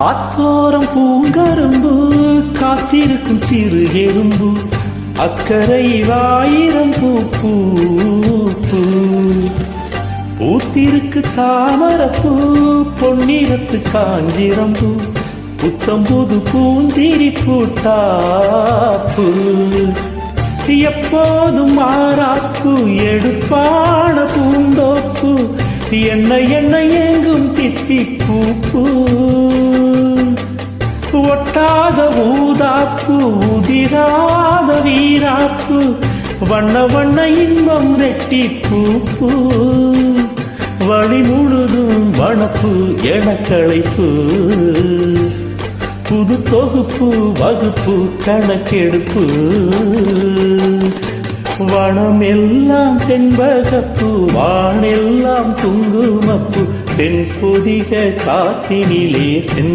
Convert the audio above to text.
ஆத்தோரம் பூங்கரும்பு காத்திருக்கும் சிறு எறும்பு அக்கறை ஆயிரம் பூ பூ பூ பூத்திருக்கு தாமரப்பூ பொன்னிறத்து காஞ்சிரம்பூ புத்தம்புது பூந்திரி பூட்டாப்பு எப்போதும் மாறாப்பு எடுப்பான பூந்தோப்பு என்ன என்ன எங்கும் தித்திப்பூ ஒட்டாத ஊதாப்பு உதிராத வீராப்பு வண்ண வண்ண இன்பம் ரெட்டிப்பூ வழி முழுதும் வனப்பு எனக்களைப்பு புது தொகுப்பு வகுப்பு கணக்கெடுப்பு வனமெல்லாம் செண்பகப்பு வானெல்லாம் குங்குமப்பு தென்பொதிக காத்தினிலே சென்ற